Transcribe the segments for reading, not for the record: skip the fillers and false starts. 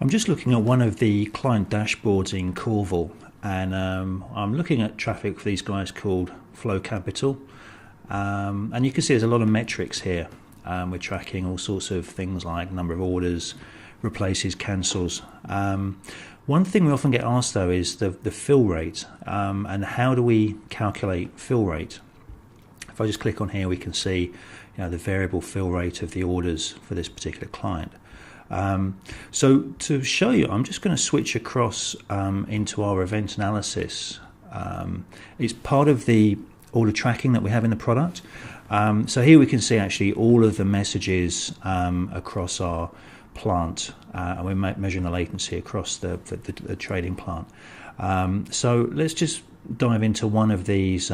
I'm just looking at one of the client dashboards in Corvil, and I'm looking at traffic for these guys called Flow Capital, and you can see there's a lot of metrics here. We're tracking all sorts of things like number of orders, replaces, cancels. One thing we often get asked though is the fill rate, and how do we calculate fill rate? If I just click on here, we can see the variable fill rate of the orders for this particular client. So to show you, I'm just going to switch across into our event analysis. It's part of the order tracking that we have in the product. So here we can see actually all of the messages across our plant, and we're measuring the latency across the trading plant. So let's just dive into one of these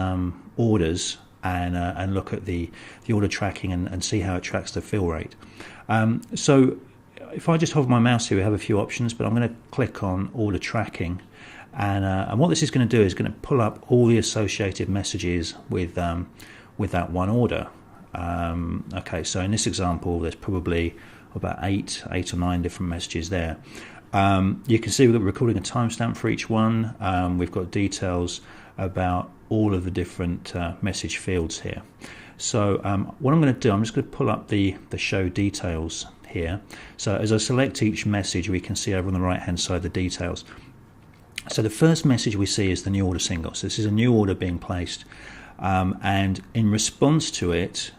orders and look at the order tracking and see how it tracks the fill rate. So if I just hover my mouse here, we have a few options, but I'm going to click on order tracking, and what this is going to do is going to pull up all the associated messages with that one order. Okay, so in this example, there's probably about eight or nine different messages there. You can see we're recording a timestamp for each one. We've got details about all of the different message fields here. So what I'm going to do, I'm just going to pull up the show details here. So as I select each message, we can see over on the right hand side the details. So the first message we see is the new order single. So this is a new order being placed, and in response to it,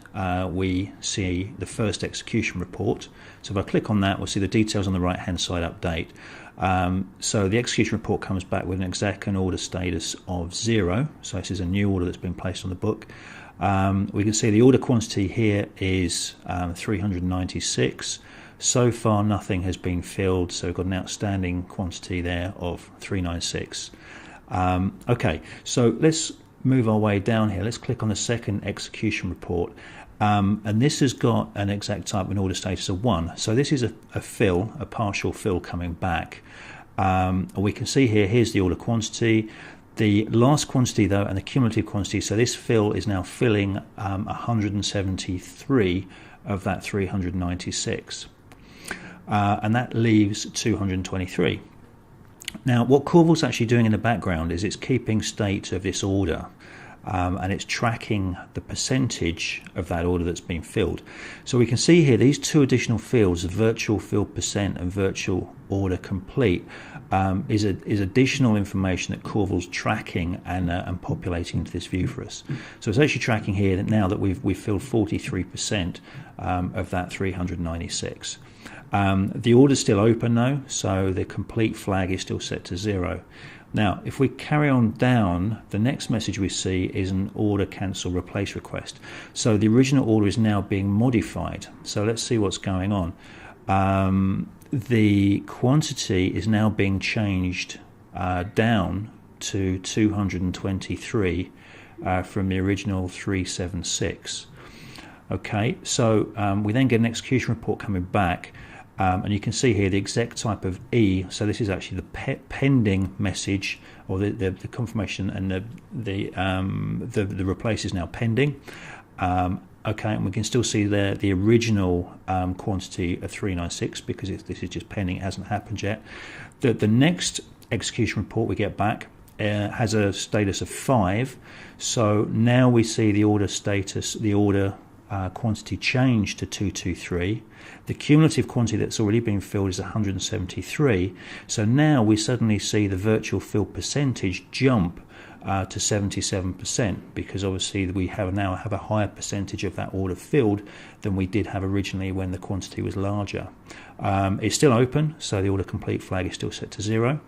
we see the first execution report. So if I click on that, we'll see the details on the right hand side update. So the execution report comes back with an exec and order status of 0. So this is a new order that's been placed on the book. We can see the order quantity here is 396. So far nothing has been filled, so we've got an outstanding quantity there of 396. Okay, so let's move our way down here. Let's click on the second execution report, and this has got an exec type and order status of 1. So this is a fill, a partial fill coming back. We can see here's the order quantity. The last quantity though, and the cumulative quantity, so this fill is now filling 173 of that 396, and that leaves 223. Now what Corvil's actually doing in the background is it's keeping state of this order, and it's tracking the percentage of that order that's been filled. So we can see here these two additional fields, virtual filled percent and virtual order complete, is additional information that Corvil's tracking and populating into this view for us. So it's actually tracking here that now that we've filled 43% of that 396. The order's still open though, so the complete flag is still set to 0. Now, if we carry on down, the next message we see is an order cancel replace request. So the original order is now being modified. So let's see what's going on. The quantity is now being changed down to 223 from the original 376. Okay, so we then get an execution report coming back. And you can see here the exec type of E. So this is actually the pending message, or the confirmation, and the replace is now pending. Okay, and we can still see there the original quantity of 396 because this is just pending; it hasn't happened yet. The next execution report we get back has a status of 5. So now we see the order status, the order quantity changed to 223. The cumulative quantity that's already been filled is 173. So now we suddenly see the virtual fill percentage jump to 77%, because obviously we now have a higher percentage of that order filled than we did have originally when the quantity was larger. It's still open, so the order complete flag is still set to 0.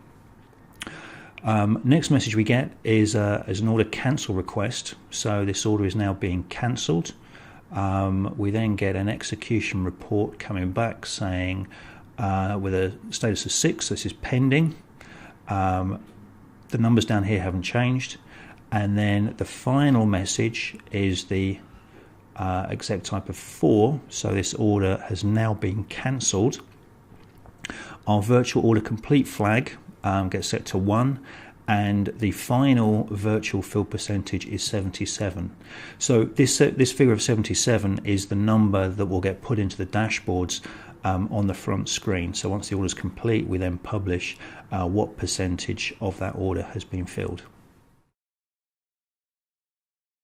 Next message we get is an order cancel request. So this order is now being cancelled. We then get an execution report coming back saying with a status of 6, this is pending. The numbers down here haven't changed, and then the final message is the exec type of 4, so this order has now been cancelled. Our virtual order complete flag gets set to 1, and the final virtual fill percentage is 77. So this figure of 77 is the number that will get put into the dashboards on the front screen. So once the order is complete, we then publish what percentage of that order has been filled.